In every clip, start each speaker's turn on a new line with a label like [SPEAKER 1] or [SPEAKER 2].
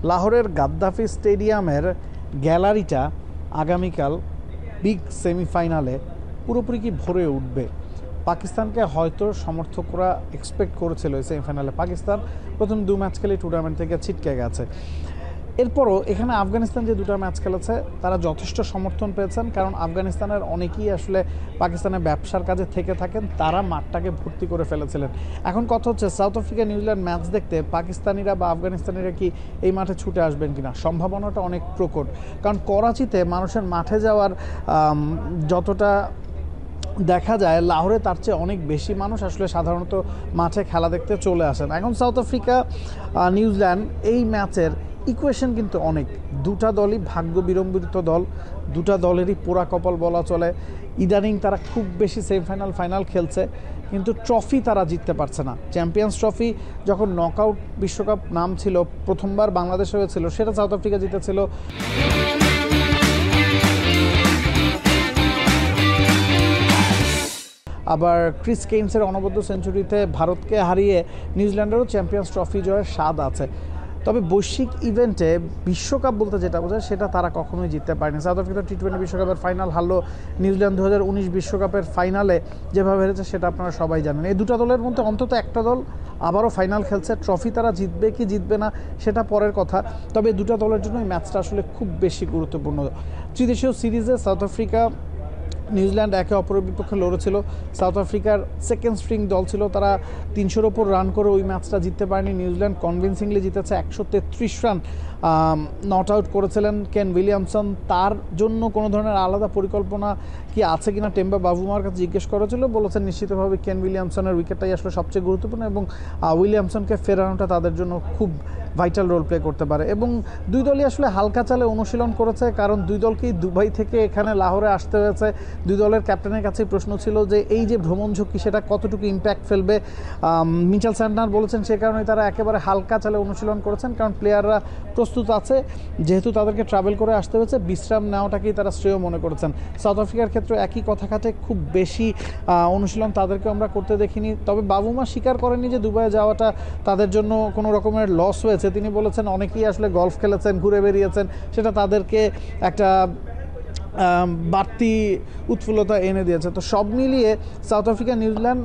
[SPEAKER 1] লাহোরের গাদ্দাফি স্টেডিয়ামের গ্যালারিটা আগামীকাল বিগ সেমিফাইনালে পুরোপুরি কি ভরে উঠবে? পাকিস্তানকে হয়তো সমর্থকরা এক্সপেক্ট করেছিল এই সেমিফাইনালে। পাকিস্তান প্রথম 2 ম্যাচ খেলে টুর্নামেন্ট থেকে ছিটকে গেছে। এরপরও এখানে আফগানিস্তান যে 2টা ম্যাচ খেলেছে তারা যথেষ্ট সমর্থন পেয়েছেন, কারণ আফগানিস্তানের অনেকেই আসলে পাকিস্তানের ব্যবসার কাজে থেকে থাকেন, তারা মাঠটাকে ভর্তি করে ফেলেছিলেন। এখন কথা হচ্ছে সাউথ আফ্রিকা নিউজিল্যান্ড ম্যাচ দেখতে পাকিস্তানিরা বা আফগানিস্তানিরা কি এই মাঠে ছুটে আসবেন কিনা, সম্ভাবনাটা অনেক প্রকট। কারণ করাচিতে মানুষের মাঠে যাওয়ার যতটা দেখা যায়, লাহোরে তার চেয়ে অনেক বেশি মানুষ আসলে সাধারণত মাঠে খেলা দেখতে চলে আসেন। এখন সাউথ আফ্রিকা নিউজিল্যান্ড এই ম্যাচের ইকুয়েশন কিন্তু অনেক, দুটা দলই ভাগ্য বিড়ম্বিত দল, দুটা দলেরই পোড়া কপাল বলা চলে। ইদানিং তারা খুব বেশি সেমিফাইনাল ফাইনাল খেলছে, কিন্তু ট্রফি তারা জিততে পারছে না। চ্যাম্পিয়ন্স ট্রফি যখন নকআউট বিশ্বকাপ নাম ছিল, প্রথমবার বাংলাদেশে হয়েছিল, সেটা সাউথ আফ্রিকা জিতেছিল। আবার ক্রিস কেইনসের অনবদ্য সেঞ্চুরিতে ভারতকে হারিয়ে নিউজিল্যান্ডেরও চ্যাম্পিয়ন্স ট্রফি জয়ের স্বাদ আছে। তবে বৈশ্বিক ইভেন্টে বিশ্বকাপ বলতে যেটা বোঝায় সেটা তারা কখনোই জিততে পারেনি। সাউথ আফ্রিকা টি-20 বিশ্বকাপের ফাইনাল হারলো, নিউজিল্যান্ড 2019 বিশ্বকাপের ফাইনালে যেভাবে হেরেছে সেটা আপনারা সবাই জানেন। এই দুটো দলের মধ্যে অন্তত একটা দল আবারও ফাইনাল খেলছে। ট্রফি তারা জিতবে কি জিতবে না সেটা পরের কথা, তবে দুটো দলের জন্য এই ম্যাচটা আসলে খুব বেশি গুরুত্বপূর্ণ। ত্রিদেশীয় সিরিজে সাউথ আফ্রিকা নিউজিল্যান্ড একে অপরের বিপক্ষে লড়েছিল। সাউথ আফ্রিকার সেকেন্ড স্ট্রিং দল ছিল, তারা 300-র ওপর রান করে ওই ম্যাচটা জিততে পারেনি। নিউজিল্যান্ড কনভিনসিংলি জিতেছে, 133 রান নট আউট করেছিলেন কেন উইলিয়ামসন। তার জন্য কোনো ধরনের আলাদা পরিকল্পনা কি আছে কিনা টেম্বা বাবুমার কাছে জিজ্ঞেস করা ছিল, বলেছেন নিশ্চিতভাবে কেন উইলিয়ামসনের উইকেটটাই আসলে সবচেয়ে গুরুত্বপূর্ণ এবং উইলিয়ামসনকে ফেরানোটা তাদের জন্য খুব ভাইটাল রোল প্লে করতে পারে। এবং দুই দলই আসলে হালকা চালে অনুশীলন করেছে, কারণ দুই দলকেই দুবাই থেকে এখানে লাহোরে আসতে হয়েছে। দুই দলের ক্যাপ্টেনের কাছেই প্রশ্ন ছিল যে এই যে ভ্রমণ ঝুঁকি সেটা কতটুকু ইম্প্যাক্ট ফেলবে। মিচেল স্যান্টনার বলেছেন সে কারণে তারা একেবারে হালকা চালে অনুশীলন করেছেন, কারণ প্লেয়াররা প্রস্তুত আছে, যেহেতু তাদেরকে ট্রাভেল করে আসতে হয়েছে, বিশ্রাম নেওয়াটাকেই তারা শ্রেয় মনে করেছেন। সাউথ আফ্রিকার ক্ষেত্রে একই কথা খাটে, খুব বেশি অনুশীলন তাদেরকে আমরা করতে দেখিনি। তবে বাবুমা স্বীকার করেননি যে দুবাইয়ে যাওয়াটা তাদের জন্য কোনো রকমের লস হয়েছে। তিনি বলেছেন অনেকেই আসলে গলফ খেলেছেন, ঘুরে বেরিয়েছেন, সেটা তাদেরকে একটা বাড়তি উৎফুল্লতা এনে দিয়েছে। তো সব মিলিয়ে সাউথ আফ্রিকা নিউজিল্যান্ড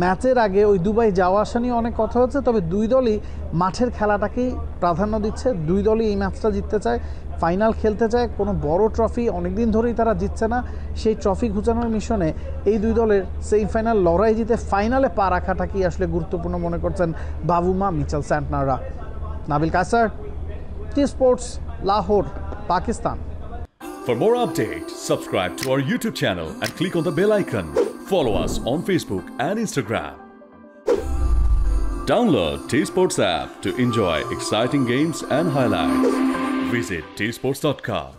[SPEAKER 1] ম্যাচের আগে ওই দুবাই যাওয়া আসা নিয়ে অনেক কথা হচ্ছে, তবে দুই দলই মাঠের খেলাটাকেই প্রাধান্য দিচ্ছে। দুই দলই এই ম্যাচটা জিততে চায়, ফাইনাল খেলতে চায়। কোনো বড় ট্রফি অনেকদিন ধরেই তারা জিতছে না, সেই ট্রফি ঘুচানোর মিশনে এই দুই দলের সেমিফাইনাল লড়াই জিতে ফাইনালে পা রাখাটাকেই আসলে গুরুত্বপূর্ণ মনে করছেন বাবুমা, মিচেল স্যান্টনাররা। Nabil Kasar, T sports, Lahore, Pakistan.
[SPEAKER 2] For more updates, subscribe to our YouTube channel and click on the bell icon. Follow us on Facebook and Instagram. Download T-Sports app to enjoy exciting games and highlights. Visit tsports.com.